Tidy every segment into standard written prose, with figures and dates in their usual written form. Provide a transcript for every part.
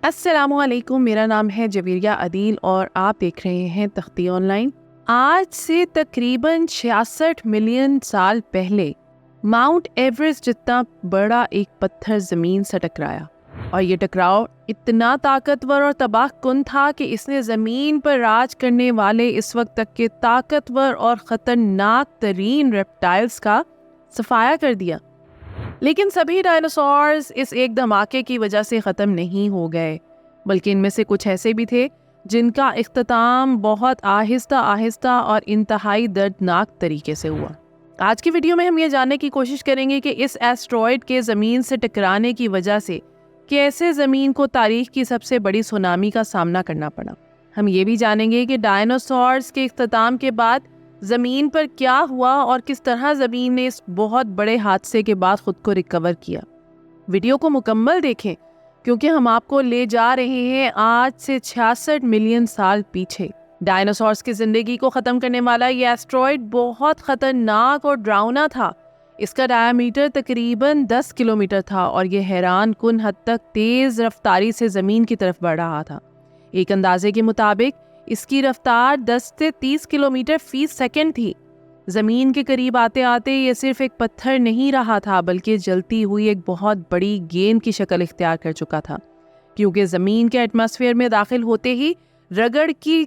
السلام علیکم، میرا نام ہے جویریہ عدیل اور آپ دیکھ رہے ہیں تختی آن لائن۔ آج سے تقریباً 66 ملین سال پہلے ماؤنٹ ایورسٹ جتنا بڑا ایک پتھر زمین سے ٹکرایا، اور یہ ٹکراؤ اتنا طاقتور اور تباہ کن تھا کہ اس نے زمین پر راج کرنے والے اس وقت تک کے طاقتور اور خطرناک ترین ریپٹائلز کا صفایا کر دیا۔ لیکن سبھی ڈائناسورز اس ایک دھماکے کی وجہ سے ختم نہیں ہو گئے، بلکہ ان میں سے کچھ ایسے بھی تھے جن کا اختتام بہت آہستہ آہستہ اور انتہائی دردناک طریقے سے ہوا۔ آج کی ویڈیو میں ہم یہ جاننے کی کوشش کریں گے کہ اس ایسٹرائیڈ کے زمین سے ٹکرانے کی وجہ سے کیسے زمین کو تاریخ کی سب سے بڑی سونامی کا سامنا کرنا پڑا۔ ہم یہ بھی جانیں گے کہ ڈائناسورز کے اختتام کے بعد زمین پر کیا ہوا اور کس طرح زمین نے اس بہت بڑے حادثے کے بعد خود کو ریکور کیا۔ ویڈیو کو مکمل دیکھیں کیونکہ ہم آپ کو لے جا رہے ہیں آج سے 66 ملین سال پیچھے۔ ڈائناسورز کی زندگی کو ختم کرنے والا یہ ایسٹرائیڈ بہت خطرناک اور ڈراؤنا تھا۔ اس کا ڈایامیٹر تقریباً 10 کلومیٹر تھا اور یہ حیران کن حد تک تیز رفتاری سے زمین کی طرف بڑھ رہا تھا۔ ایک اندازے کے مطابق اس کی رفتار 10 سے 30 کلومیٹر فی سیکنڈ تھی۔ زمین کے قریب آتے آتے یہ صرف ایک پتھر نہیں رہا تھا بلکہ جلتی ہوئی ایک بہت بڑی گیند کی شکل اختیار کر چکا تھا، کیونکہ زمین کے ایٹماسفیئر میں داخل ہوتے ہی رگڑ کی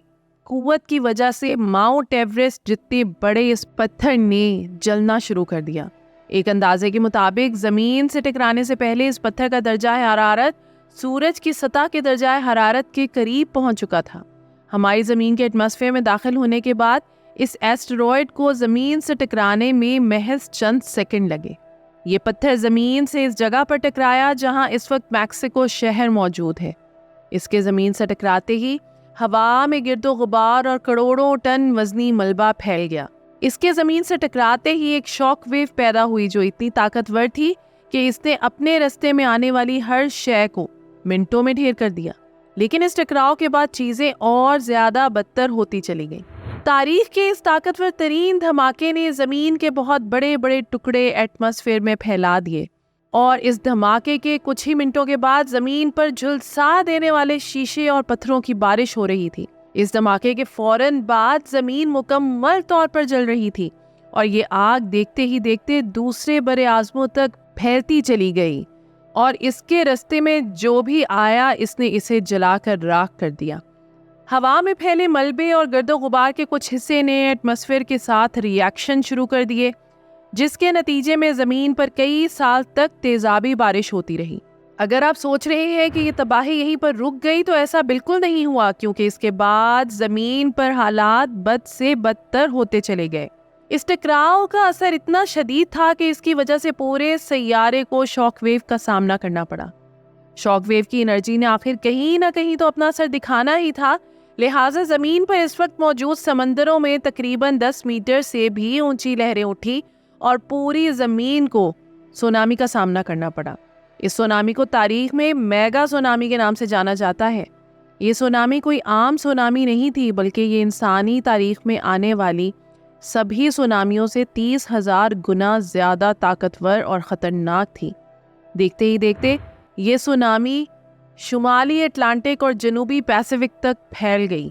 قوت کی وجہ سے ماؤنٹ ایورسٹ جتنے بڑے اس پتھر نے جلنا شروع کر دیا۔ ایک اندازے کے مطابق زمین سے ٹکرانے سے پہلے اس پتھر کا درجہ حرارت سورج کی سطح کے درجہ حرارت کے قریب پہنچ چکا تھا۔ ہماری زمین کے ایٹماسفیئر میں داخل ہونے کے بعد اس ایسٹرائیڈ کو زمین سے ٹکرانے میں محض چند سیکنڈ لگے۔ یہ پتھر زمین سے اس جگہ پر ٹکرایا جہاں اس وقت میکسیکو شہر موجود ہے۔ اس کے زمین سے ٹکراتے ہی ہوا میں گرد و غبار اور کروڑوں ٹن وزنی ملبہ پھیل گیا۔ اس کے زمین سے ٹکراتے ہی ایک شاک ویو پیدا ہوئی جو اتنی طاقتور تھی کہ اس نے اپنے رستے میں آنے والی ہر شے کو منٹوں میں ڈھیر کر دیا۔ لیکن اس ٹکراؤ کے بعد چیزیں اور زیادہ بدتر ہوتی چلی گئیں۔ تاریخ کے اس طاقتور ترین دھماکے نے زمین کے بہت بڑے بڑے ٹکڑے ایٹماسفیئر میں پھیلا دیے، اور اس دھماکے کے کچھ ہی منٹوں کے بعد زمین پر جھلسا دینے والے شیشے اور پتھروں کی بارش ہو رہی تھی۔ اس دھماکے کے فوراً بعد زمین مکمل طور پر جل رہی تھی، اور یہ آگ دیکھتے ہی دیکھتے دوسرے برے اعظموں تک پھیلتی چلی گئی، اور اس کے رستے میں جو بھی آیا اس نے اسے جلا کر راکھ کر دیا۔ ہوا میں پھیلے ملبے اور گرد و غبار کے کچھ حصے نے ایٹماسفیئر کے ساتھ ری ایکشن شروع کر دیے، جس کے نتیجے میں زمین پر کئی سال تک تیزابی بارش ہوتی رہی۔ اگر آپ سوچ رہے ہیں کہ یہ تباہی یہیں پر رک گئی تو ایسا بالکل نہیں ہوا، کیونکہ اس کے بعد زمین پر حالات بد سے بدتر ہوتے چلے گئے۔ اس ٹکراؤ کا اثر اتنا شدید تھا کہ اس کی وجہ سے پورے سیارے کو شاک ویو کا سامنا کرنا پڑا۔ شاک ویو کی انرجی نے آخر کہیں نہ کہیں تو اپنا اثر دکھانا ہی تھا، لہٰذا زمین پر اس وقت موجود سمندروں میں تقریباً 10 میٹر سے بھی اونچی لہریں اٹھی اور پوری زمین کو سونامی کا سامنا کرنا پڑا۔ اس سونامی کو تاریخ میں میگا سونامی کے نام سے جانا جاتا ہے۔ یہ سونامی کوئی عام سونامی نہیں تھی، بلکہ یہ انسانی تاریخ میں آنے والی سبھی سونامیوں سے 30,000 گنا زیادہ طاقتور اور خطرناک تھی۔ دیکھتے ہی دیکھتے یہ سونامی شمالی اٹلانٹک اور جنوبی پیسفک تک پھیل گئی۔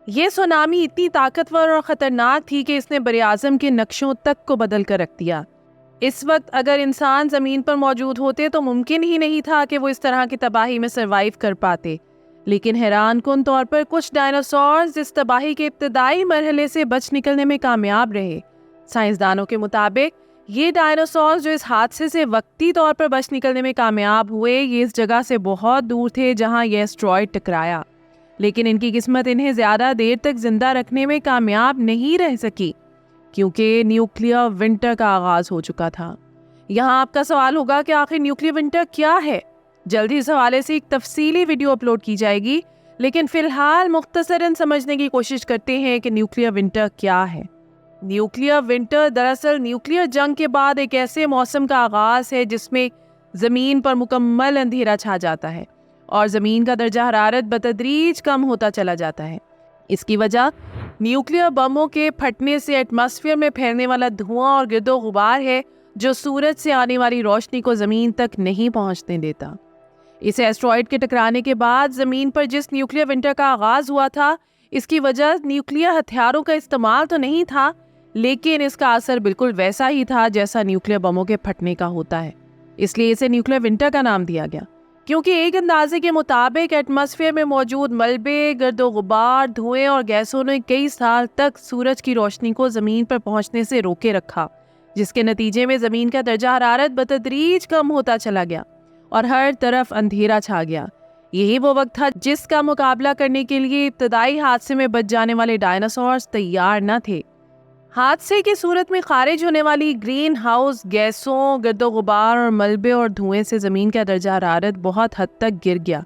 یہ سونامی اتنی طاقتور اور خطرناک تھی کہ اس نے براعظم کے نقشوں تک کو بدل کر رکھ دیا۔ اس وقت اگر انسان زمین پر موجود ہوتے تو ممکن ہی نہیں تھا کہ وہ اس طرح کی تباہی میں سروائیو کر پاتے، لیکن حیران کن طور پر کچھ ڈائناسورز اس تباہی کے ابتدائی مرحلے سے بچ نکلنے میں کامیاب رہے۔ سائنسدانوں کے مطابق یہ ڈائناسورز جو اس حادثے سے وقتی طور پر بچ نکلنے میں کامیاب ہوئے، یہ اس جگہ سے بہت دور تھے جہاں یہ ایسٹرائیڈ ٹکرایا، لیکن ان کی قسمت انہیں زیادہ دیر تک زندہ رکھنے میں کامیاب نہیں رہ سکی، کیونکہ نیوکلیئر ونٹر کا آغاز ہو چکا تھا۔ یہاں آپ کا سوال ہوگا کہ آخر نیوکلیئر ونٹر کیا ہے؟ جلدی اس حوالے سے ایک تفصیلی ویڈیو اپلوڈ کی جائے گی، لیکن فی الحال مختصراً سمجھنے کی کوشش کرتے ہیں کہ نیوکلیئر ونٹر کیا ہے۔ نیوکلیئر ونٹر دراصل نیوکلیئر جنگ کے بعد ایک ایسے موسم کا آغاز ہے جس میں زمین پر مکمل اندھیرا چھا جاتا ہے اور زمین کا درجہ حرارت بتدریج کم ہوتا چلا جاتا ہے۔ اس کی وجہ نیوکلیئر بموں کے پھٹنے سے ایٹماسفیئر میں پھیلنے والا دھواں اور گرد و غبار ہے جو سورج سے آنے والی روشنی کو زمین تک نہیں پہنچنے دیتا۔ اس ایسٹرائڈ کے ٹکرانے کے بعد زمین پر جس نیوکلیئر ونٹر کا آغاز ہوا تھا، اس کی وجہ نیوکلیئر ہتھیاروں کا استعمال تو نہیں تھا، لیکن اس کا اثر بالکل ویسا ہی تھا جیسا نیوکلیئر بموں کے پھٹنے کا ہوتا ہے۔ اس لیے اسے نیوکلیئر ونٹر کا نام دیا گیا، کیونکہ ایک اندازے کے مطابق ایٹماسفیئر میں موجود ملبے، گرد و غبار، دھوئیں اور گیسوں نے کئی سال تک سورج کی روشنی کو زمین پر پہنچنے سے روکے رکھا، جس کے نتیجے میں زمین کا درجہ حرارت بتدریج کم ہوتا چلا گیا اور ہر طرف اندھیرا چھا گیا۔ یہی وہ وقت تھا جس کا مقابلہ کرنے کے لیے ابتدائی حادثے میں بچ جانے والے ڈائناسورز تیار نہ تھے۔ حادثے کی صورت میں خارج ہونے والی گرین ہاؤس گیسوں، گرد و غبار اور ملبے اور دھوئیں سے زمین کا درجہ حرارت بہت حد تک گر گیا،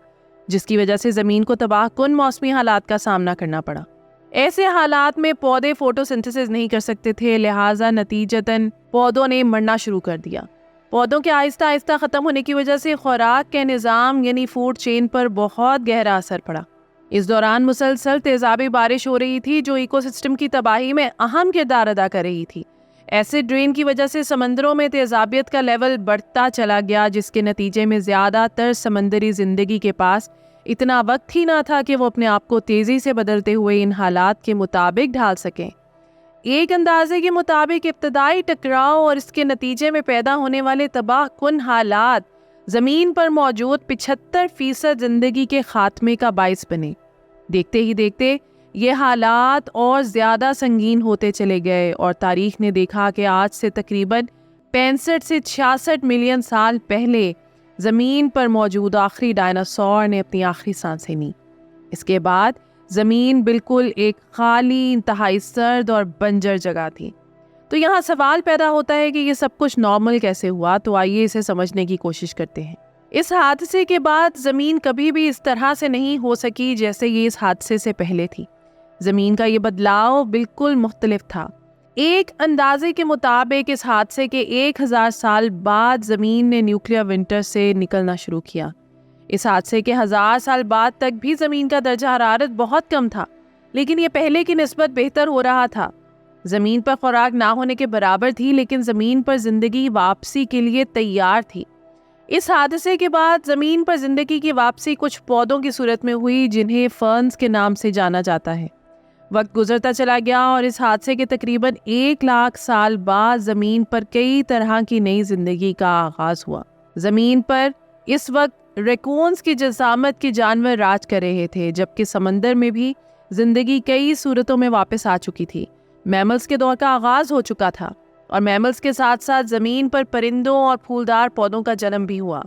جس کی وجہ سے زمین کو تباہ کن موسمی حالات کا سامنا کرنا پڑا۔ ایسے حالات میں پودے فوٹو سنتھسس نہیں کر سکتے تھے، لہٰذا نتیجتاً پودوں نے مرنا شروع کر دیا۔ پودوں کے آہستہ آہستہ ختم ہونے کی وجہ سے خوراک کے نظام یعنی فوڈ چین پر بہت گہرا اثر پڑا۔ اس دوران مسلسل تیزابی بارش ہو رہی تھی جو ایکو سسٹم کی تباہی میں اہم کردار ادا کر رہی تھی۔ ایسڈ رین کی وجہ سے سمندروں میں تیزابیت کا لیول بڑھتا چلا گیا، جس کے نتیجے میں زیادہ تر سمندری زندگی کے پاس اتنا وقت ہی نہ تھا کہ وہ اپنے آپ کو تیزی سے بدلتے ہوئے ان حالات کے مطابق ڈھال سکیں۔ ایک اندازے کے مطابق ابتدائی ٹکراؤ اور اس کے نتیجے میں پیدا ہونے والے تباہ کن حالات زمین پر موجود 75% زندگی کے خاتمے کا باعث بنے۔ دیکھتے ہی دیکھتے یہ حالات اور زیادہ سنگین ہوتے چلے گئے اور تاریخ نے دیکھا کہ آج سے تقریباً 65 سے 66 ملین سال پہلے زمین پر موجود آخری ڈائناسور نے اپنی آخری سانسیں لیں۔ اس کے بعد زمین بالکل ایک خالی، انتہائی سرد اور بنجر جگہ تھی۔ تو یہاں سوال پیدا ہوتا ہے کہ یہ سب کچھ نارمل کیسے ہوا؟ تو آئیے اسے سمجھنے کی کوشش کرتے ہیں۔ اس حادثے کے بعد زمین کبھی بھی اس طرح سے نہیں ہو سکی جیسے یہ اس حادثے سے پہلے تھی۔ زمین کا یہ بدلاؤ بالکل مختلف تھا۔ ایک اندازے کے مطابق اس حادثے کے 1000 سال بعد زمین نے نیوکلیئر ونٹر سے نکلنا شروع کیا۔ اس حادثے کے 1000 سال بعد تک بھی زمین کا درجہ حرارت بہت کم تھا، لیکن یہ پہلے کی نسبت بہتر ہو رہا تھا۔ زمین پر خوراک نہ ہونے کے برابر تھی، لیکن زمین پر زندگی واپسی کے لیے تیار تھی۔ اس حادثے کے بعد زمین پر زندگی کی واپسی کچھ پودوں کی صورت میں ہوئی جنہیں فرنز کے نام سے جانا جاتا ہے۔ وقت گزرتا چلا گیا اور اس حادثے کے تقریباً 1 لاکھ سال بعد زمین پر کئی طرح کی نئی زندگی کا آغاز ہوا۔ زمین پر اس وقت ریکونز کی جسامت کے جانور راج کر رہے تھے، جبکہ سمندر میں بھی زندگی کئی صورتوں میں واپس آ چکی تھی۔ میملز کے دور کا آغاز ہو چکا تھا اور میملز کے ساتھ ساتھ زمین پر پرندوں اور پھولدار پودوں کا جنم بھی ہوا۔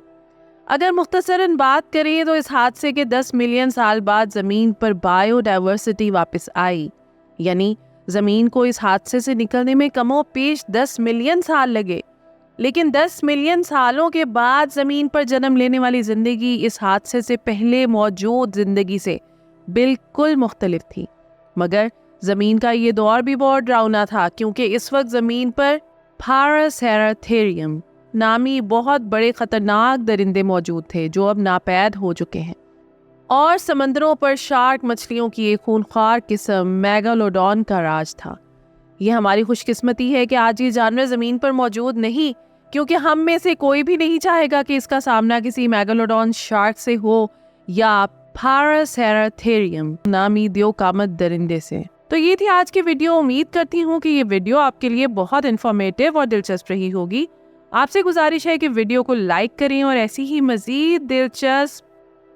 اگر مختصراً بات کریں تو اس حادثے کے 10 ملین سال بعد زمین پر بائیو ڈائیورسٹی واپس آئی، یعنی زمین کو اس حادثے سے نکلنے میں کم و بیش 10 ملین سال لگے، لیکن 10 ملین سالوں کے بعد زمین پر جنم لینے والی زندگی اس حادثے سے پہلے موجود زندگی سے بالکل مختلف تھی۔ مگر زمین کا یہ دور بھی بہت ڈراؤنا تھا، کیونکہ اس وقت زمین پر پاراسیراتھیریم نامی بہت بڑے خطرناک درندے موجود تھے جو اب ناپید ہو چکے ہیں، اور سمندروں پر شارک مچھلیوں کی ایک خونخوار قسم میگالوڈون کا راج تھا۔ یہ ہماری خوش قسمتی ہے کہ آج یہ جانور زمین پر موجود نہیں، کیونکہ ہم میں سے کوئی بھی نہیں چاہے گا کہ اس کا سامنا کسی میگالوڈون شارک سے ہو یا پاراسیراتھیریم نامی دیوقامت درندے سے۔ تو یہ تھی آج کی ویڈیو۔ امید کرتی ہوں کہ یہ ویڈیو آپ کے لیے بہت انفارمیٹیو اور دلچسپ رہی ہوگی۔ آپ سے گزارش ہے کہ ویڈیو کو لائک کریں اور ایسی ہی مزید دلچسپ،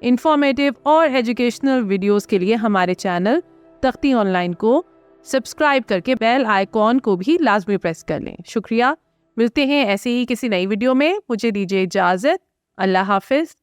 انفارمیٹیو اور ایجوکیشنل ویڈیوز کے لیے ہمارے چینل تختی آن لائن کو سبسکرائب کر کے بیل آئیکن کو بھی لازمی پریس کر لیں۔ شکریہ۔ ملتے ہیں ایسے ہی کسی نئی ویڈیو میں۔ مجھے دیجیے اجازت۔ اللہ حافظ۔